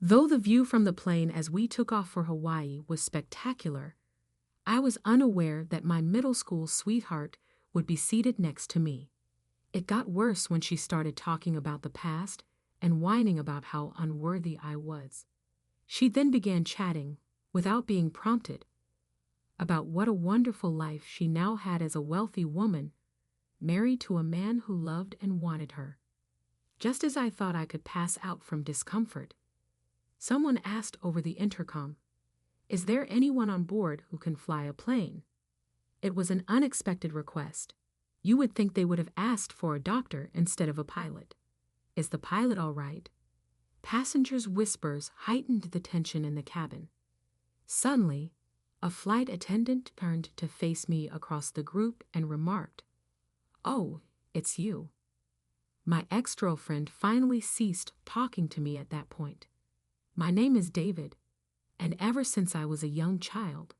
Though the view from the plane as we took off for Hawaii was spectacular, I was unaware that my middle school sweetheart would be seated next to me. It got worse when she started talking about the past and whining about how unworthy I was. She then began chatting, without being prompted, about what a wonderful life she now had as a wealthy woman, married to a man who loved and wanted her. Just as I thought I could pass out from discomfort, someone asked over the intercom, "Is there anyone on board who can fly a plane?" It was an unexpected request. You would think they would have asked for a doctor instead of a pilot. "Is the pilot all right?" Passengers' whispers heightened the tension in the cabin. Suddenly, a flight attendant turned to face me across the group and remarked, "Oh, it's you." My ex-girlfriend finally ceased talking to me at that point. My name is David, and ever since I was a young child,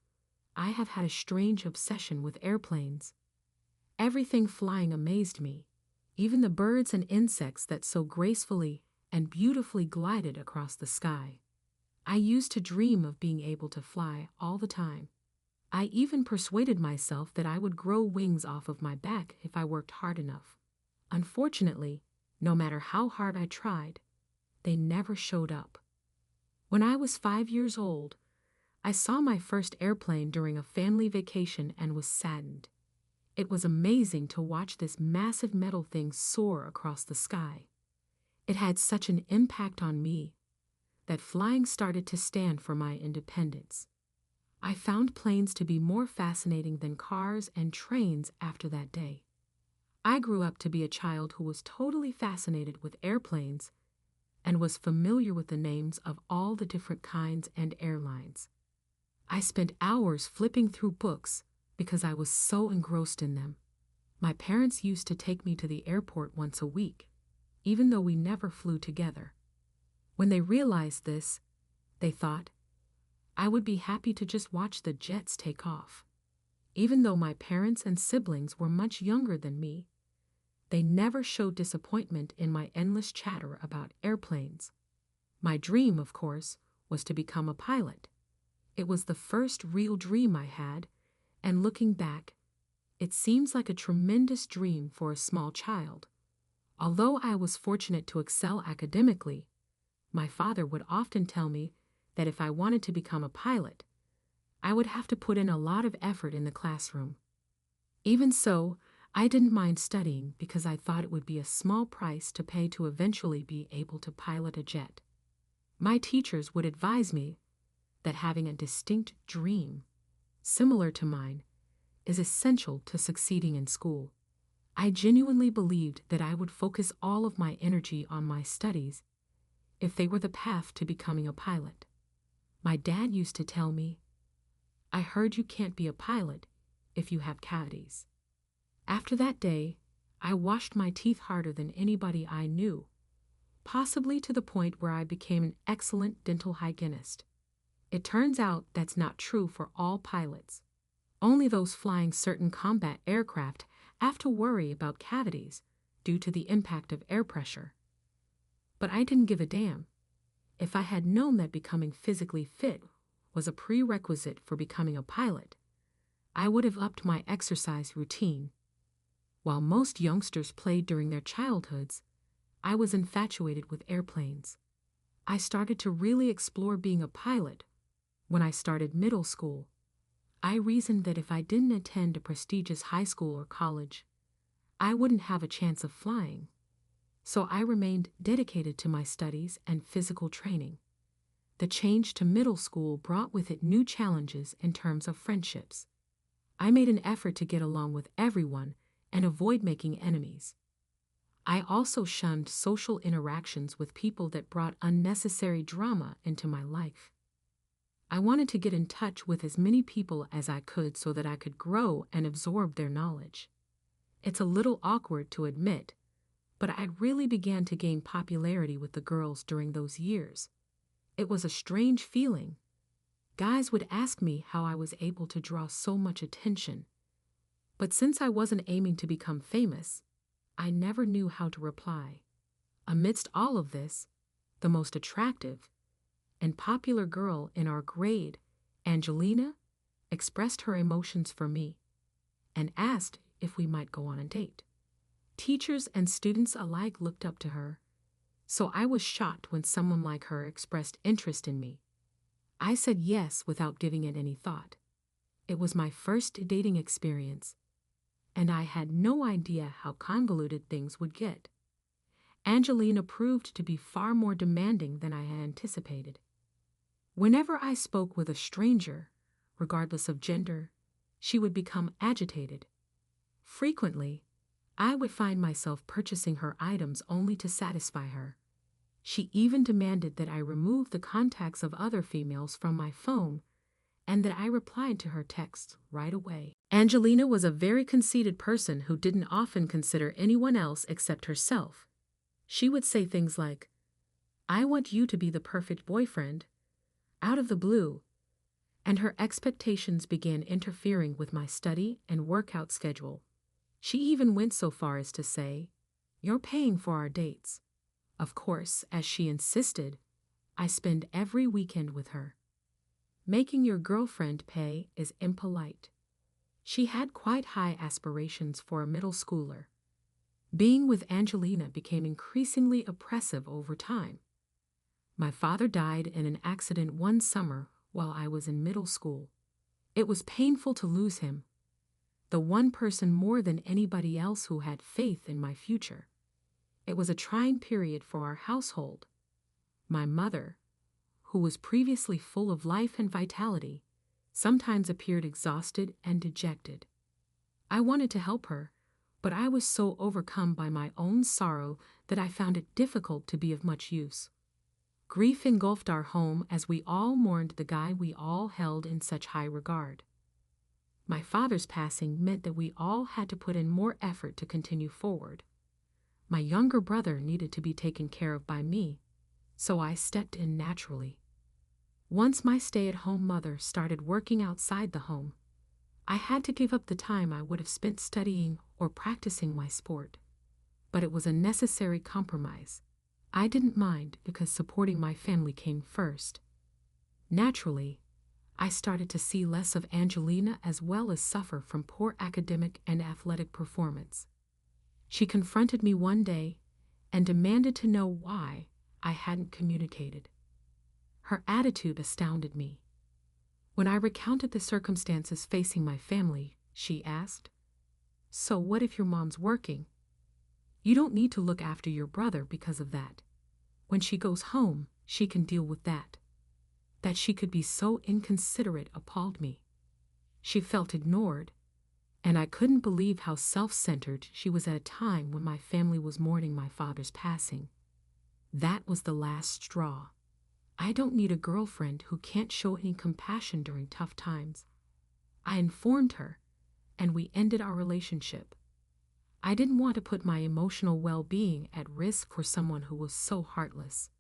I have had a strange obsession with airplanes. Everything flying amazed me, even the birds and insects that so gracefully and beautifully glided across the sky. I used to dream of being able to fly all the time. I even persuaded myself that I would grow wings off of my back if I worked hard enough. Unfortunately, no matter how hard I tried, they never showed up. When I was 5 years old, I saw my first airplane during a family vacation and was saddened. It was amazing to watch this massive metal thing soar across the sky. It had such an impact on me that flying started to stand for my independence. I found planes to be more fascinating than cars and trains after that day. I grew up to be a child who was totally fascinated with airplanes and was familiar with the names of all the different kinds and airlines. I spent hours flipping through books because I was so engrossed in them. My parents used to take me to the airport once a week, even though we never flew together. When they realized this, they thought I would be happy to just watch the jets take off. Even though my parents and siblings were much younger than me, they never showed disappointment in my endless chatter about airplanes. My dream, of course, was to become a pilot. It was the first real dream I had, and looking back, it seems like a tremendous dream for a small child. Although I was fortunate to excel academically, my father would often tell me that if I wanted to become a pilot, I would have to put in a lot of effort in the classroom. Even so, I didn't mind studying because I thought it would be a small price to pay to eventually be able to pilot a jet. My teachers would advise me that having a distinct dream, similar to mine, is essential to succeeding in school. I genuinely believed that I would focus all of my energy on my studies if they were the path to becoming a pilot. My dad used to tell me, "I heard you can't be a pilot if you have cavities." After that day, I washed my teeth harder than anybody I knew, possibly to the point where I became an excellent dental hygienist. It turns out that's not true for all pilots. Only those flying certain combat aircraft have to worry about cavities due to the impact of air pressure. But I didn't give a damn. If I had known that becoming physically fit was a prerequisite for becoming a pilot, I would have upped my exercise routine. While most youngsters played during their childhoods, I was infatuated with airplanes. I started to really explore being a pilot when I started middle school. I reasoned that if I didn't attend a prestigious high school or college, I wouldn't have a chance of flying. So I remained dedicated to my studies and physical training. The change to middle school brought with it new challenges in terms of friendships. I made an effort to get along with everyone and avoid making enemies. I also shunned social interactions with people that brought unnecessary drama into my life. I wanted to get in touch with as many people as I could so that I could grow and absorb their knowledge. It's a little awkward to admit, but I really began to gain popularity with the girls during those years. It was a strange feeling. Guys would ask me how I was able to draw so much attention. But since I wasn't aiming to become famous, I never knew how to reply. Amidst all of this, the most attractive, and popular girl in our grade, Angelina, expressed her emotions for me and asked if we might go on a date. Teachers and students alike looked up to her, so I was shocked when someone like her expressed interest in me. I said yes without giving it any thought. It was my first dating experience, and I had no idea how convoluted things would get. Angelina proved to be far more demanding than I had anticipated. Whenever I spoke with a stranger, regardless of gender, she would become agitated. Frequently, I would find myself purchasing her items only to satisfy her. She even demanded that I remove the contacts of other females from my phone and that I replied to her texts right away. Angelina was a very conceited person who didn't often consider anyone else except herself. She would say things like, "I want you to be the perfect boyfriend," out of the blue, and her expectations began interfering with my study and workout schedule. She even went so far as to say, "You're paying for our dates." Of course, as she insisted, I spend every weekend with her. Making your girlfriend pay is impolite. She had quite high aspirations for a middle schooler. Being with Angelina became increasingly oppressive over time. My father died in an accident one summer while I was in middle school. It was painful to lose him, the one person more than anybody else who had faith in my future. It was a trying period for our household. My mother, who was previously full of life and vitality, sometimes appeared exhausted and dejected. I wanted to help her, but I was so overcome by my own sorrow that I found it difficult to be of much use. Grief engulfed our home as we all mourned the guy we all held in such high regard. My father's passing meant that we all had to put in more effort to continue forward. My younger brother needed to be taken care of by me, so I stepped in naturally. Once my stay-at-home mother started working outside the home, I had to give up the time I would have spent studying or practicing my sport. But it was a necessary compromise. I didn't mind because supporting my family came first. Naturally, I started to see less of Angelina as well as suffer from poor academic and athletic performance. She confronted me one day and demanded to know why I hadn't communicated. Her attitude astounded me. When I recounted the circumstances facing my family, she asked, "So what if your mom's working? You don't need to look after your brother because of that. When she goes home, she can deal with that." That she could be so inconsiderate appalled me. She felt ignored, and I couldn't believe how self-centered she was at a time when my family was mourning my father's passing. That was the last straw. I don't need a girlfriend who can't show any compassion during tough times. I informed her, and we ended our relationship. I didn't want to put my emotional well-being at risk for someone who was so heartless.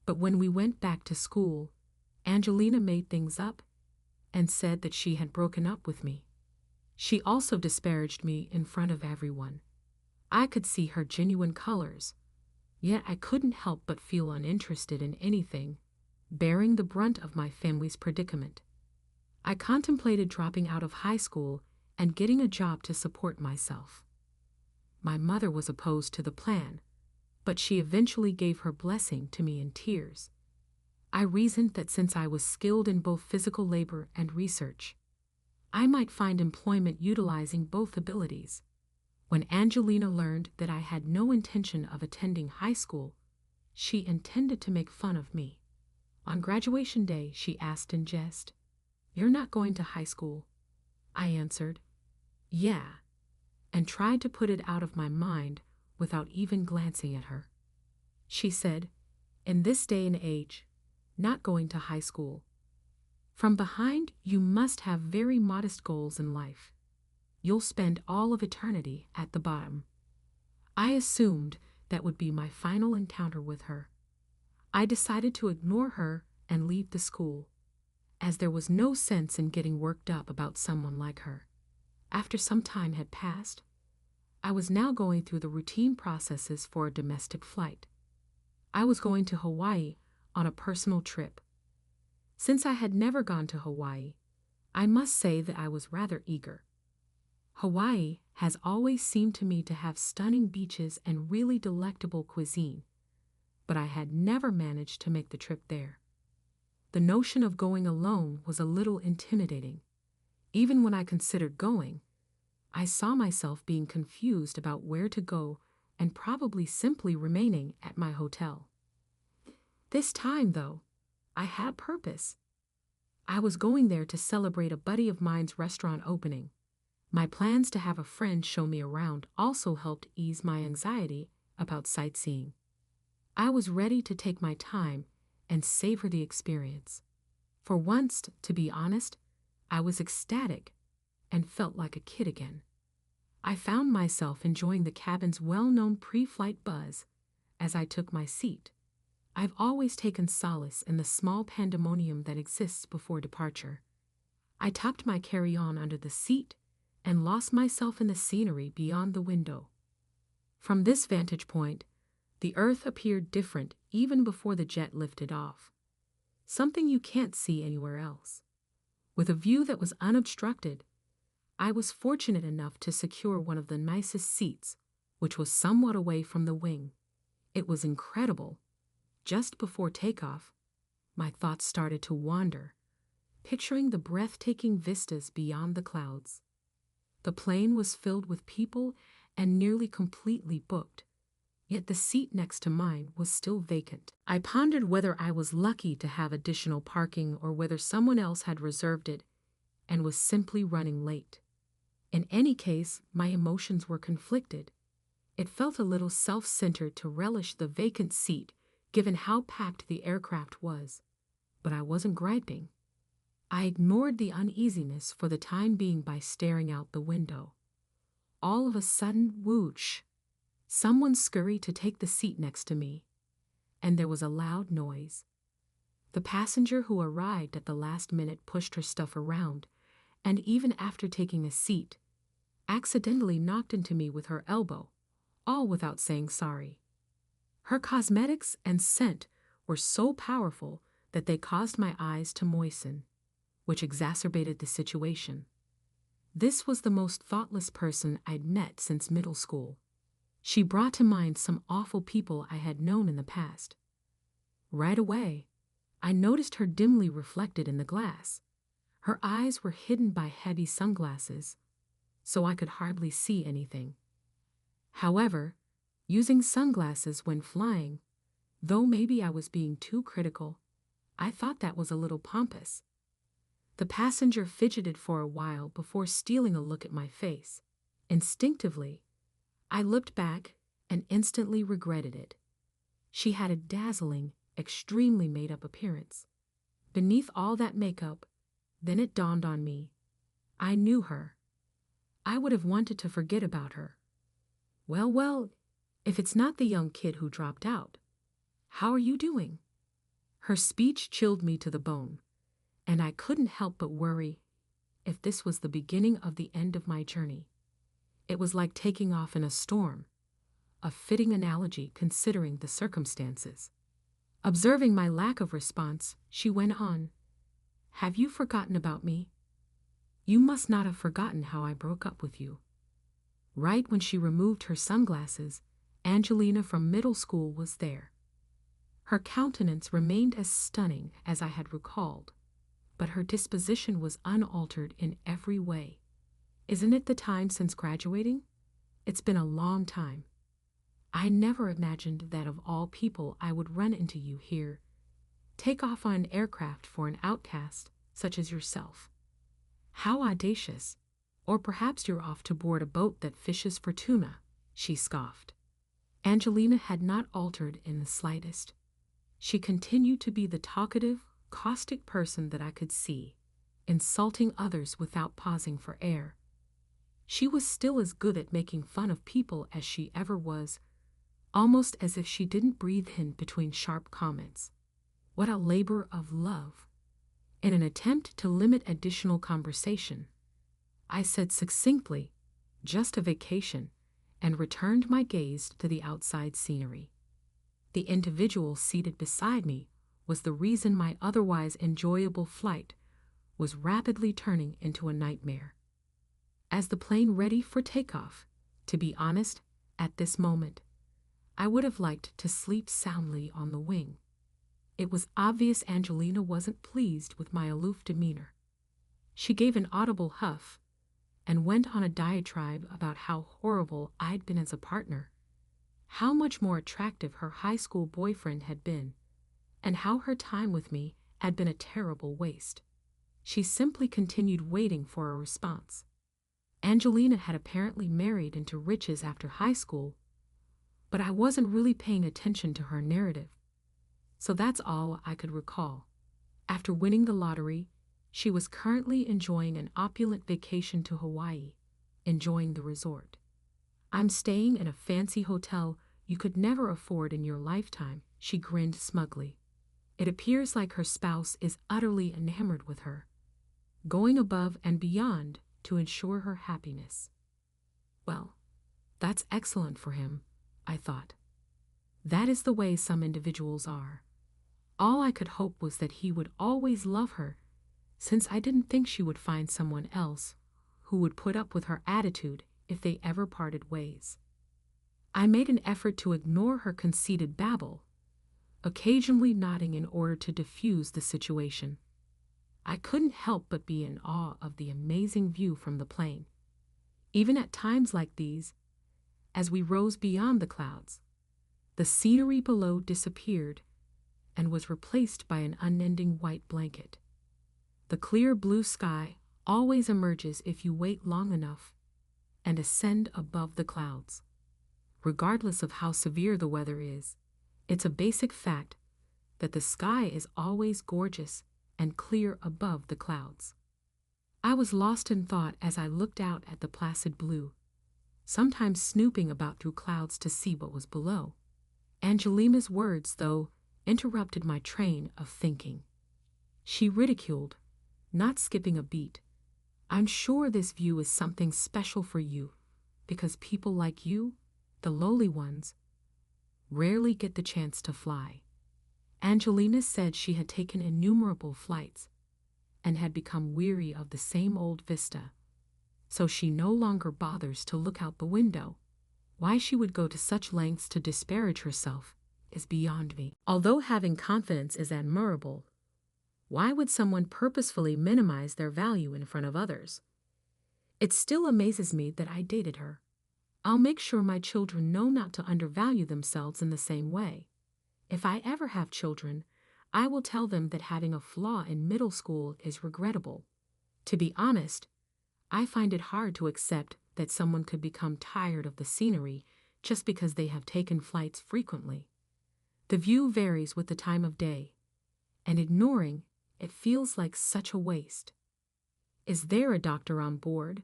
But when we went back to school, Angelina made things up and said that she had broken up with me. She also disparaged me in front of everyone. I could see her genuine colors, yet I couldn't help but feel uninterested in anything, bearing the brunt of my family's predicament. I contemplated dropping out of high school and getting a job to support myself. My mother was opposed to the plan, but she eventually gave her blessing to me in tears. I reasoned that since I was skilled in both physical labor and research, I might find employment utilizing both abilities. When Angelina learned that I had no intention of attending high school, she intended to make fun of me. On graduation day, she asked in jest, "You're not going to high school?" I answered, "Yeah," and tried to put it out of my mind without even glancing at her. She said, "In this day and age, not going to high school. From behind, you must have very modest goals in life. You'll spend all of eternity at the bottom." I assumed that would be my final encounter with her. I decided to ignore her and leave the school, as there was no sense in getting worked up about someone like her. After some time had passed, I was now going through the routine processes for a domestic flight. I was going to Hawaii on a personal trip. Since I had never gone to Hawaii, I must say that I was rather eager. Hawaii has always seemed to me to have stunning beaches and really delectable cuisine, but I had never managed to make the trip there. The notion of going alone was a little intimidating. Even when I considered going, I saw myself being confused about where to go and probably simply remaining at my hotel. This time, though, I had purpose. I was going there to celebrate a buddy of mine's restaurant opening. My plans to have a friend show me around also helped ease my anxiety about sightseeing. I was ready to take my time and savor the experience. For once, to be honest, I was ecstatic and felt like a kid again. I found myself enjoying the cabin's well-known pre-flight buzz as I took my seat. I've always taken solace in the small pandemonium that exists before departure. I tucked my carry-on under the seat and lost myself in the scenery beyond the window. From this vantage point, the earth appeared different even before the jet lifted off, something you can't see anywhere else. With a view that was unobstructed, I was fortunate enough to secure one of the nicest seats, which was somewhat away from the wing. It was incredible. Just before takeoff, my thoughts started to wander, picturing the breathtaking vistas beyond the clouds. The plane was filled with people and nearly completely booked, yet the seat next to mine was still vacant. I pondered whether I was lucky to have additional parking or whether someone else had reserved it and was simply running late. In any case, my emotions were conflicted. It felt a little self-centered to relish the vacant seat given how packed the aircraft was, but I wasn't griping. I ignored the uneasiness for the time being by staring out the window. All of a sudden, whoosh! Someone scurried to take the seat next to me, and there was a loud noise. The passenger who arrived at the last minute pushed her stuff around, and even after taking a seat, accidentally knocked into me with her elbow, all without saying sorry. Her cosmetics and scent were so powerful that they caused my eyes to moisten, which exacerbated the situation. This was the most thoughtless person I'd met since middle school. She brought to mind some awful people I had known in the past. Right away, I noticed her dimly reflected in the glass. Her eyes were hidden by heavy sunglasses, so I could hardly see anything. However, using sunglasses when flying, though maybe I was being too critical, I thought that was a little pompous. The passenger fidgeted for a while before stealing a look at my face. Instinctively, I looked back and instantly regretted it. She had a dazzling, extremely made-up appearance. Beneath all that makeup, then it dawned on me. I knew her. I would have wanted to forget about her. Well, if it's not the young kid who dropped out, how are you doing? Her speech chilled me to the bone, and I couldn't help but worry if this was the beginning of the end of my journey. It was like taking off in a storm, a fitting analogy considering the circumstances. Observing my lack of response, she went on, "Have you forgotten about me? You must not have forgotten how I broke up with you." Right when she removed her sunglasses, Angelina from middle school was there. Her countenance remained as stunning as I had recalled, but her disposition was unaltered in every way. Isn't it the time since graduating? It's been a long time. I never imagined that of all people I would run into you here. Take off on an aircraft for an outcast such as yourself. How audacious. Or perhaps you're off to board a boat that fishes for tuna, she scoffed. Angelina had not altered in the slightest. She continued to be the talkative, caustic person that I could see, insulting others without pausing for air. She was still as good at making fun of people as she ever was, almost as if she didn't breathe in between sharp comments. What a labor of love. In an attempt to limit additional conversation, I said succinctly, "Just a vacation," and returned my gaze to the outside scenery. The individual seated beside me was the reason my otherwise enjoyable flight was rapidly turning into a nightmare. As the plane ready for takeoff, to be honest, at this moment, I would have liked to sleep soundly on the wing. It was obvious Angelina wasn't pleased with my aloof demeanor. She gave an audible huff and went on a diatribe about how horrible I'd been as a partner, how much more attractive her high school boyfriend had been, and how her time with me had been a terrible waste. She simply continued waiting for a response. Angelina had apparently married into riches after high school, but I wasn't really paying attention to her narrative. So that's all I could recall. After winning the lottery, she was currently enjoying an opulent vacation to Hawaii, enjoying the resort. I'm staying in a fancy hotel you could never afford in your lifetime, she grinned smugly. It appears like her spouse is utterly enamored with her, going above and beyond to ensure her happiness. Well, that's excellent for him, I thought. That is the way some individuals are. All I could hope was that he would always love her, since I didn't think she would find someone else who would put up with her attitude if they ever parted ways. I made an effort to ignore her conceited babble, occasionally nodding in order to diffuse the situation. I couldn't help but be in awe of the amazing view from the plane. Even at times like these, as we rose beyond the clouds, the scenery below disappeared and was replaced by an unending white blanket. The clear blue sky always emerges if you wait long enough and ascend above the clouds. Regardless of how severe the weather is, it's a basic fact that the sky is always gorgeous and clear above the clouds. I was lost in thought as I looked out at the placid blue, sometimes snooping about through clouds to see what was below. Angelina's words, though, interrupted my train of thinking. She ridiculed, not skipping a beat. I'm sure this view is something special for you, because people like you, the lowly ones, rarely get the chance to fly. Angelina said she had taken innumerable flights and had become weary of the same old vista, so she no longer bothers to look out the window. Why she would go to such lengths to disparage herself is beyond me. Although having confidence is admirable, why would someone purposefully minimize their value in front of others? It still amazes me that I dated her. I'll make sure my children know not to undervalue themselves in the same way. If I ever have children, I will tell them that having a flaw in middle school is regrettable. To be honest, I find it hard to accept that someone could become tired of the scenery just because they have taken flights frequently. The view varies with the time of day, and ignoring it feels like such a waste. "Is there a doctor on board?"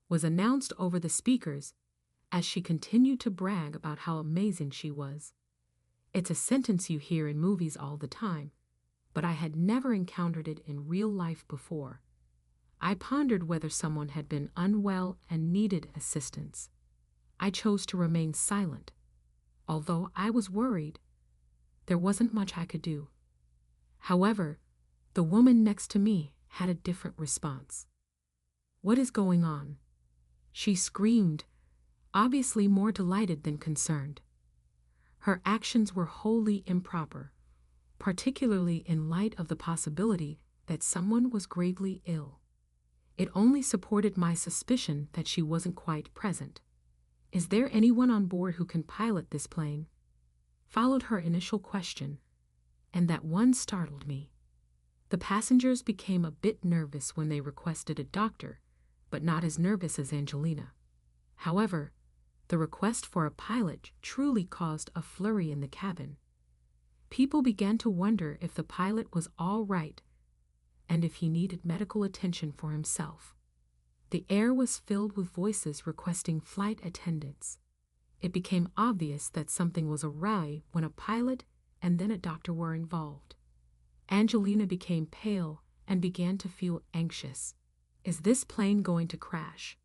was announced over the speakers as she continued to brag about how amazing she was. It's a sentence you hear in movies all the time, but I had never encountered it in real life before. I pondered whether someone had been unwell and needed assistance. I chose to remain silent. Although I was worried, there wasn't much I could do. However, the woman next to me had a different response. "What is going on?" she screamed, obviously more delighted than concerned. Her actions were wholly improper, particularly in light of the possibility that someone was gravely ill. It only supported my suspicion that she wasn't quite present. "Is there anyone on board who can pilot this plane?" followed her initial question, and that one startled me. The passengers became a bit nervous when they requested a doctor, but not as nervous as Angelina. However, the request for a pilot truly caused a flurry in the cabin. People began to wonder if the pilot was all right and if he needed medical attention for himself. The air was filled with voices requesting flight attendants. It became obvious that something was awry when a pilot and then a doctor were involved. Angelina became pale and began to feel anxious. "Is this plane going to crash?"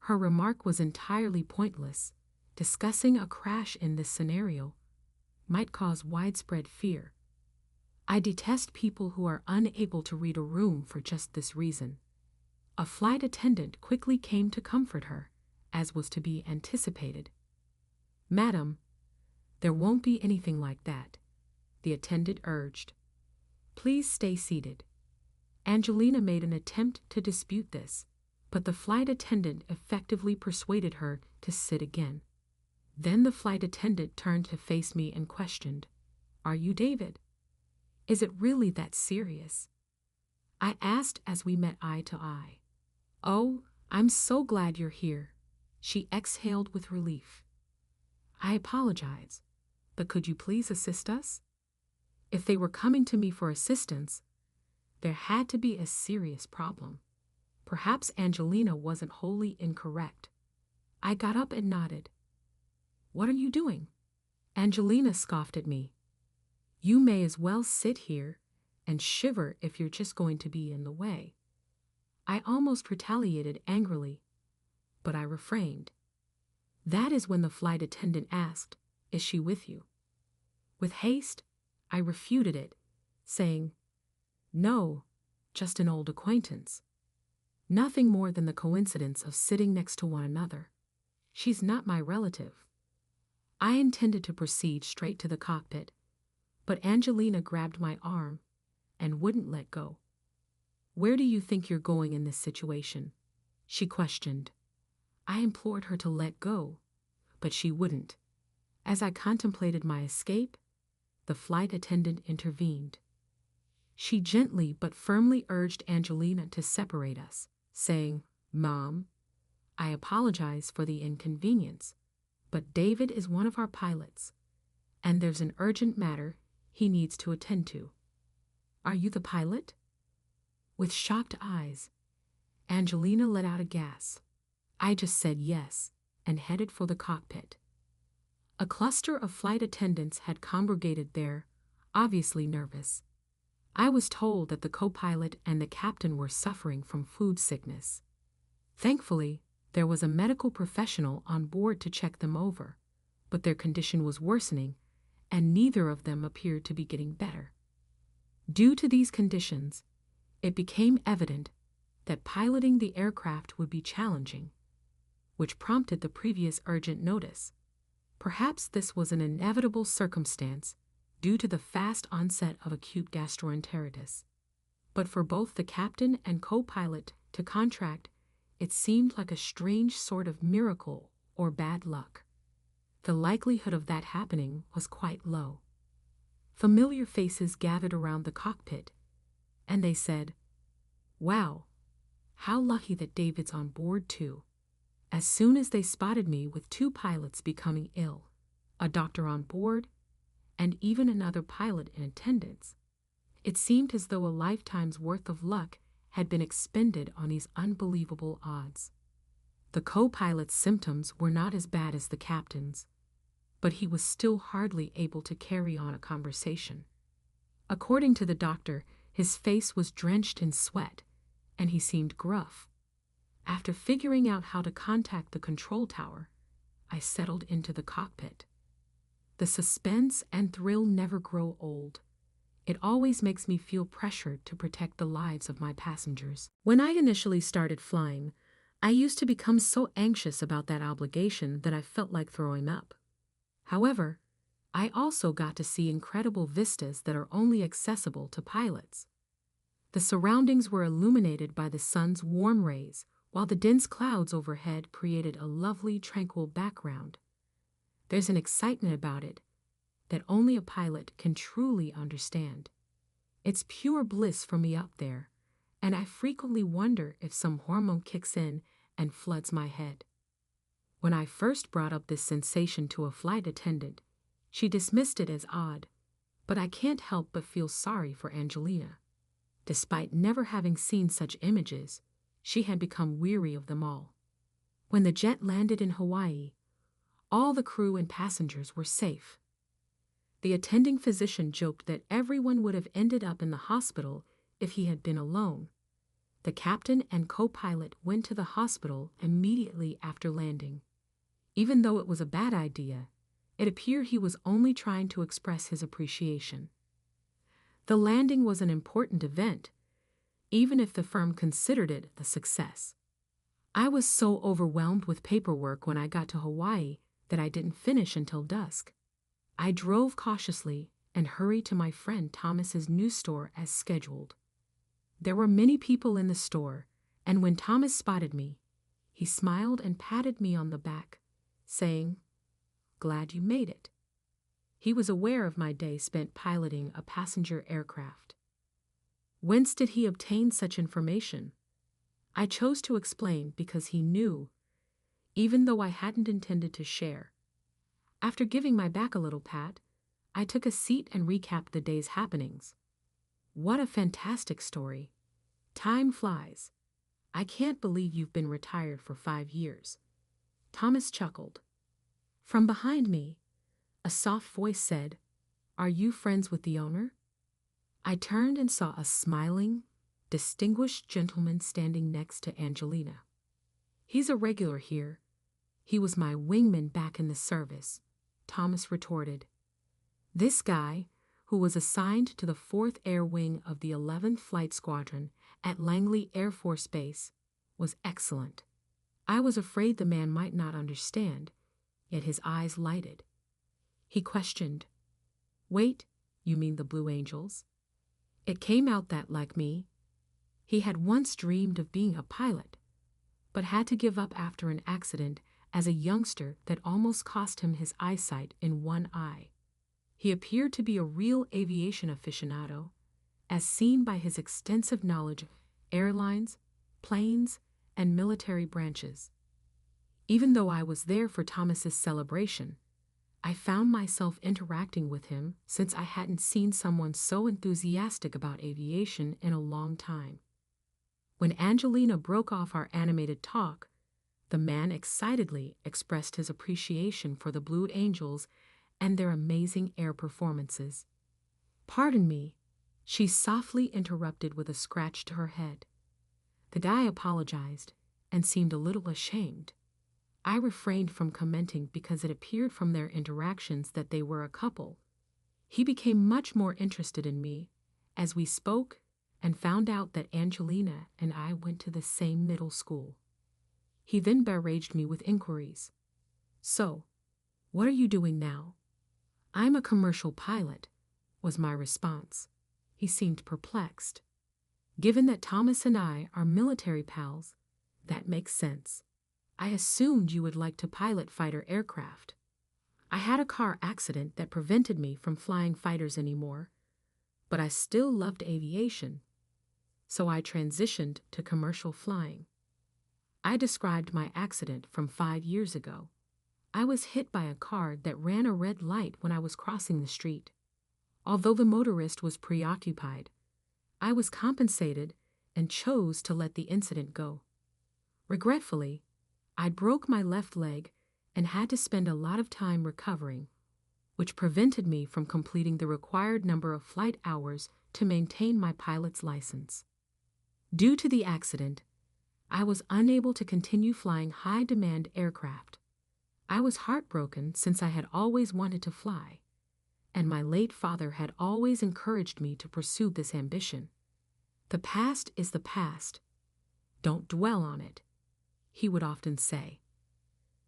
Her remark was entirely pointless. Discussing a crash in this scenario might cause widespread fear. I detest people who are unable to read a room for just this reason. A flight attendant quickly came to comfort her, as was to be anticipated. "Madam, there won't be anything like that," the attendant urged. "Please stay seated." Angelina made an attempt to dispute this, but the flight attendant effectively persuaded her to sit again. Then the flight attendant turned to face me and questioned, "Are you David? Is it really that serious?" I asked as we met eye to eye. "Oh, I'm so glad you're here," she exhaled with relief. "I apologize, but could you please assist us?" If they were coming to me for assistance, there had to be a serious problem. Perhaps Angelina wasn't wholly incorrect. I got up and nodded. "What are you doing?" Angelina scoffed at me. "You may as well sit here and shiver if you're just going to be in the way." I almost retaliated angrily, but I refrained. That is when the flight attendant asked, "Is she with you?" With haste, I refuted it, saying, "No, just an old acquaintance. Nothing more than the coincidence of sitting next to one another. She's not my relative." I intended to proceed straight to the cockpit, but Angelina grabbed my arm and wouldn't let go. "Where do you think you're going in this situation?" she questioned. I implored her to let go, but she wouldn't. As I contemplated my escape, the flight attendant intervened. She gently but firmly urged Angelina to separate us, saying, "Mom, I apologize for the inconvenience, but David is one of our pilots, and there's an urgent matter he needs to attend to." "Are you the pilot?" With shocked eyes, Angelina let out a gasp. I just said yes and headed for the cockpit. A cluster of flight attendants had congregated there, obviously nervous. I was told that the co-pilot and the captain were suffering from food sickness. Thankfully, there was a medical professional on board to check them over, but their condition was worsening, and neither of them appeared to be getting better. Due to these conditions, it became evident that piloting the aircraft would be challenging, which prompted the previous urgent notice. Perhaps this was an inevitable circumstance due to the fast onset of acute gastroenteritis. But for both the captain and co-pilot to contract, it seemed like a strange sort of miracle or bad luck. The likelihood of that happening was quite low. Familiar faces gathered around the cockpit, and they said, "Wow, how lucky that David's on board too." As soon as they spotted me with two pilots becoming ill, a doctor on board, and even another pilot in attendance, it seemed as though a lifetime's worth of luck had been expended on these unbelievable odds. The co-pilot's symptoms were not as bad as the captain's, but he was still hardly able to carry on a conversation. According to the doctor, his face was drenched in sweat, and he seemed gruff. After figuring out how to contact the control tower, I settled into the cockpit. The suspense and thrill never grow old. It always makes me feel pressured to protect the lives of my passengers. When I initially started flying, I used to become so anxious about that obligation that I felt like throwing up. However, I also got to see incredible vistas that are only accessible to pilots. The surroundings were illuminated by the sun's warm rays, while the dense clouds overhead created a lovely, tranquil background. There's an excitement about it that only a pilot can truly understand. It's pure bliss for me up there, and I frequently wonder if some hormone kicks in and floods my head. When I first brought up this sensation to a flight attendant, she dismissed it as odd, but I can't help but feel sorry for Angelina. Despite never having seen such images, she had become weary of them all. When the jet landed in Hawaii, all the crew and passengers were safe. The attending physician joked that everyone would have ended up in the hospital if he had been alone. The captain and co-pilot went to the hospital immediately after landing. Even though it was a bad idea, it appeared he was only trying to express his appreciation. The landing was an important event, even if the firm considered it a success. I was so overwhelmed with paperwork when I got to Hawaii that I didn't finish until dusk. I drove cautiously and hurried to my friend Thomas's news store as scheduled. There were many people in the store, and when Thomas spotted me, he smiled and patted me on the back, saying, "Glad you made it." He was aware of my day spent piloting a passenger aircraft. Whence did he obtain such information? I chose to explain because he knew, even though I hadn't intended to share. After giving my back a little pat, I took a seat and recapped the day's happenings. What a fantastic story. Time flies. I can't believe you've been retired for 5 years. Thomas chuckled. From behind me, a soft voice said, "Are you friends with the owner?" I turned and saw a smiling, distinguished gentleman standing next to Angelina. "He's a regular here. He was my wingman back in the service," Thomas retorted. This guy, who was assigned to the 4th Air Wing of the 11th Flight Squadron at Langley Air Force Base, was excellent. I was afraid the man might not understand, yet his eyes lighted. He questioned, "Wait, you mean the Blue Angels?" It came out that, like me, he had once dreamed of being a pilot, but had to give up after an accident as a youngster that almost cost him his eyesight in one eye. He appeared to be a real aviation aficionado, as seen by his extensive knowledge of airlines, planes, and military branches. Even though I was there for Thomas's celebration, I found myself interacting with him since I hadn't seen someone so enthusiastic about aviation in a long time. When Angelina broke off our animated talk, the man excitedly expressed his appreciation for the Blue Angels and their amazing air performances. "Pardon me," she softly interrupted with a scratch to her head. The guy apologized and seemed a little ashamed. I refrained from commenting because it appeared from their interactions that they were a couple. He became much more interested in me as we spoke and found out that Angelina and I went to the same middle school. He then barraged me with inquiries. "So, what are you doing now?" "I'm a commercial pilot," was my response. He seemed perplexed. Given that Thomas and I are military pals, that makes sense. "I assumed you would like to pilot fighter aircraft. I had a car accident that prevented me from flying fighters anymore, but I still loved aviation, so I transitioned to commercial flying." I described my accident from 5 years ago. I was hit by a car that ran a red light when I was crossing the street. Although the motorist was preoccupied, I was compensated and chose to let the incident go. Regretfully, I broke my left leg and had to spend a lot of time recovering, which prevented me from completing the required number of flight hours to maintain my pilot's license. Due to the accident, I was unable to continue flying high-demand aircraft. I was heartbroken since I had always wanted to fly, and my late father had always encouraged me to pursue this ambition. "The past is the past. Don't dwell on it," he would often say.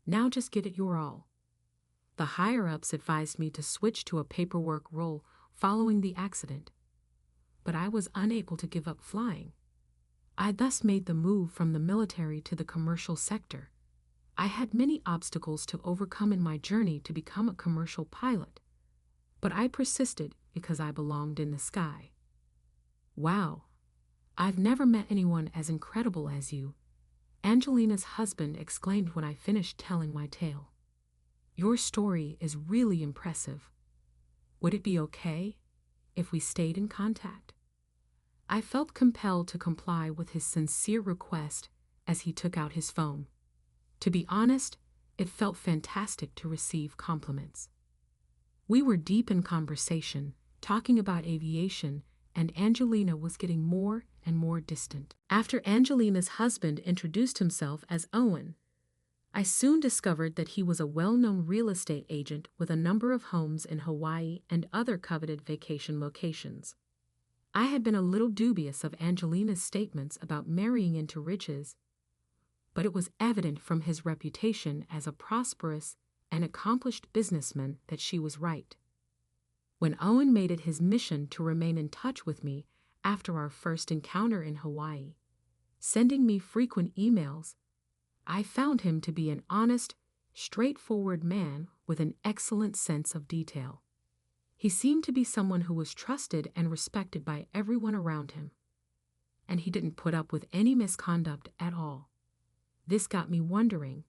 "Now just get it your all." The higher-ups advised me to switch to a paperwork role following the accident, but I was unable to give up flying. I thus made the move from the military to the commercial sector. I had many obstacles to overcome in my journey to become a commercial pilot, but I persisted because I belonged in the sky. "Wow, I've never met anyone as incredible as you," Angelina's husband exclaimed when I finished telling my tale. "Your story is really impressive. Would it be okay if we stayed in contact?" I felt compelled to comply with his sincere request as he took out his phone. To be honest, it felt fantastic to receive compliments. We were deep in conversation, talking about aviation, and Angelina was getting more and more distant. After Angelina's husband introduced himself as Owen, I soon discovered that he was a well-known real estate agent with a number of homes in Hawaii and other coveted vacation locations. I had been a little dubious of Angelina's statements about marrying into riches, but it was evident from his reputation as a prosperous and accomplished businessman that she was right. When Owen made it his mission to remain in touch with me after our first encounter in Hawaii, sending me frequent emails, I found him to be an honest, straightforward man with an excellent sense of detail. He seemed to be someone who was trusted and respected by everyone around him, and he didn't put up with any misconduct at all. This got me wondering,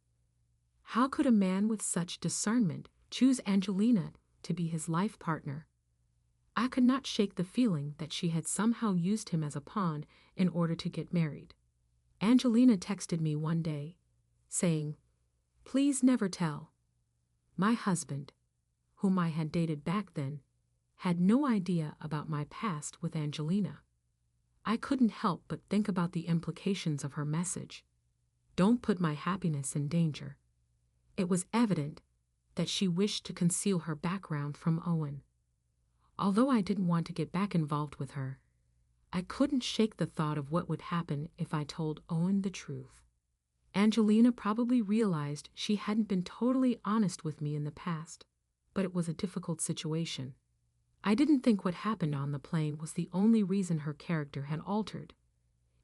how could a man with such discernment choose Angelina to be his life partner? I could not shake the feeling that she had somehow used him as a pawn in order to get married. Angelina texted me one day, saying, "Please never tell." My husband, whom I had dated back then, had no idea about my past with Angelina. I couldn't help but think about the implications of her message. Don't put my happiness in danger. It was evident that she wished to conceal her background from Owen. Although I didn't want to get back involved with her, I couldn't shake the thought of what would happen if I told Owen the truth. Angelina probably realized she hadn't been totally honest with me in the past, but it was a difficult situation. I didn't think what happened on the plane was the only reason her character had altered.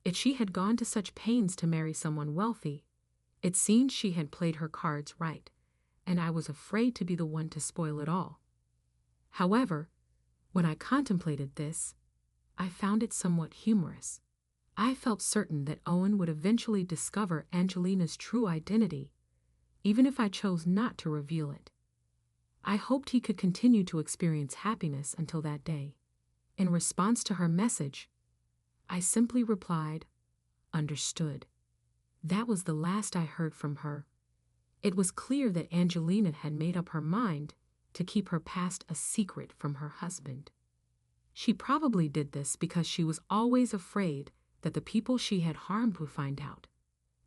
If she had gone to such pains to marry someone wealthy, it seemed she had played her cards right, and I was afraid to be the one to spoil it all. However, when I contemplated this, I found it somewhat humorous. I felt certain that Owen would eventually discover Angelina's true identity, even if I chose not to reveal it. I hoped he could continue to experience happiness until that day. In response to her message, I simply replied, "Understood." That was the last I heard from her. It was clear that Angelina had made up her mind to keep her past a secret from her husband. She probably did this because she was always afraid that the people she had harmed would find out.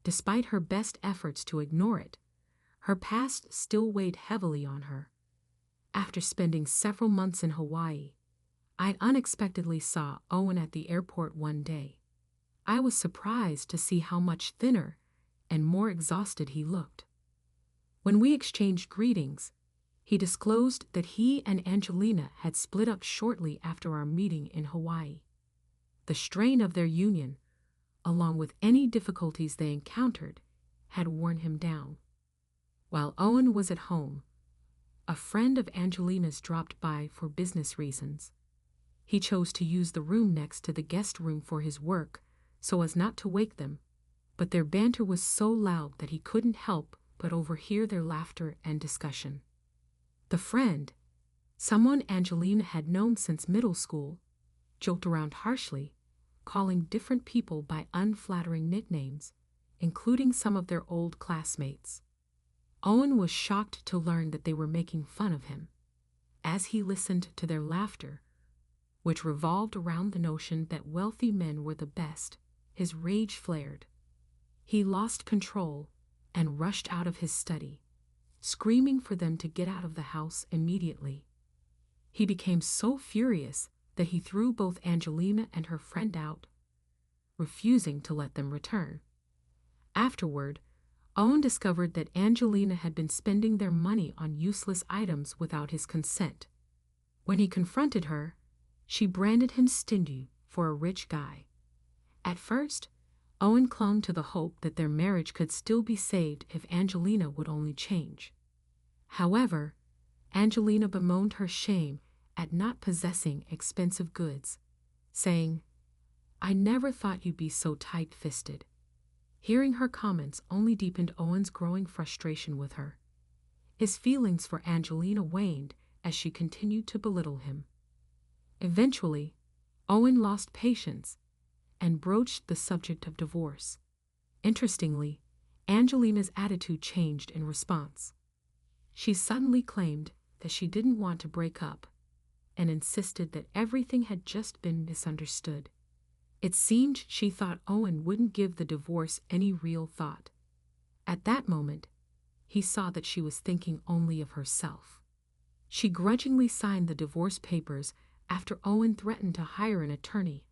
Despite her best efforts to ignore it, her past still weighed heavily on her. After spending several months in Hawaii, I unexpectedly saw Owen at the airport one day. I was surprised to see how much thinner and more exhausted he looked. When we exchanged greetings, he disclosed that he and Angelina had split up shortly after our meeting in Hawaii. The strain of their union, along with any difficulties they encountered, had worn him down. While Owen was at home, a friend of Angelina's dropped by for business reasons. He chose to use the room next to the guest room for his work so as not to wake them, but their banter was so loud that he couldn't help but overhear their laughter and discussion. The friend, someone Angelina had known since middle school, joked around harshly, calling different people by unflattering nicknames, including some of their old classmates. Owen was shocked to learn that they were making fun of him. As he listened to their laughter, which revolved around the notion that wealthy men were the best, his rage flared. He lost control and rushed out of his study, screaming for them to get out of the house immediately. He became so furious that he threw both Angelina and her friend out, refusing to let them return. Afterward, Owen discovered that Angelina had been spending their money on useless items without his consent. When he confronted her, she branded him stingy for a rich guy. At first, Owen clung to the hope that their marriage could still be saved if Angelina would only change. However, Angelina bemoaned her shame at not possessing expensive goods, saying, "I never thought you'd be so tight-fisted." Hearing her comments only deepened Owen's growing frustration with her. His feelings for Angelina waned as she continued to belittle him. Eventually, Owen lost patience and broached the subject of divorce. Interestingly, Angelina's attitude changed in response. She suddenly claimed that she didn't want to break up and insisted that everything had just been misunderstood. It seemed she thought Owen wouldn't give the divorce any real thought. At that moment, he saw that she was thinking only of herself. She grudgingly signed the divorce papers after Owen threatened to hire an attorney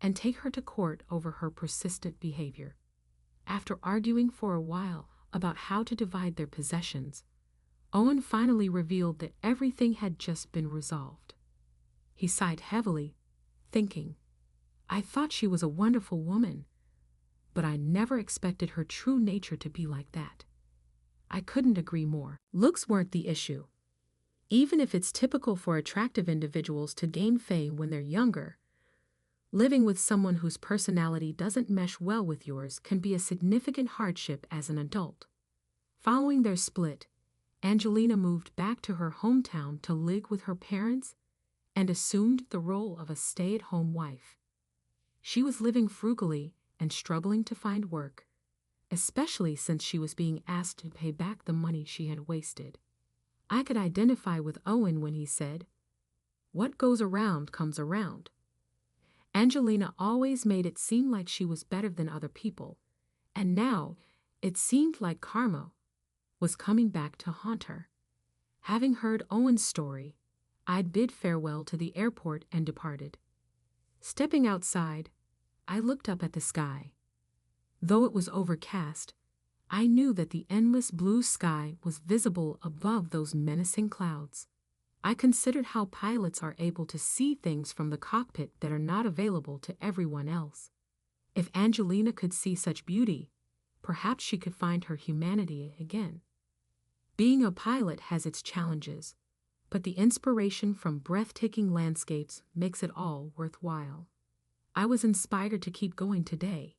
and take her to court over her persistent behavior. After arguing for a while about how to divide their possessions, Owen finally revealed that everything had just been resolved. He sighed heavily, thinking, "I thought she was a wonderful woman, but I never expected her true nature to be like that." I couldn't agree more. Looks weren't the issue. Even if it's typical for attractive individuals to gain fame when they're younger, living with someone whose personality doesn't mesh well with yours can be a significant hardship as an adult. Following their split, Angelina moved back to her hometown to live with her parents and assumed the role of a stay-at-home wife. She was living frugally and struggling to find work, especially since she was being asked to pay back the money she had wasted. I could identify with Owen when he said, "What goes around comes around." Angelina always made it seem like she was better than other people, and now it seemed like karma was coming back to haunt her. Having heard Owen's story, I'd bid farewell to the airport and departed. Stepping outside, I looked up at the sky. Though it was overcast, I knew that the endless blue sky was visible above those menacing clouds. I considered how pilots are able to see things from the cockpit that are not available to everyone else. If Angelina could see such beauty, perhaps she could find her humanity again. Being a pilot has its challenges, but the inspiration from breathtaking landscapes makes it all worthwhile. I was inspired to keep going today,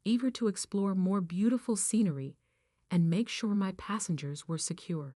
eager to explore more beautiful scenery and make sure my passengers were secure.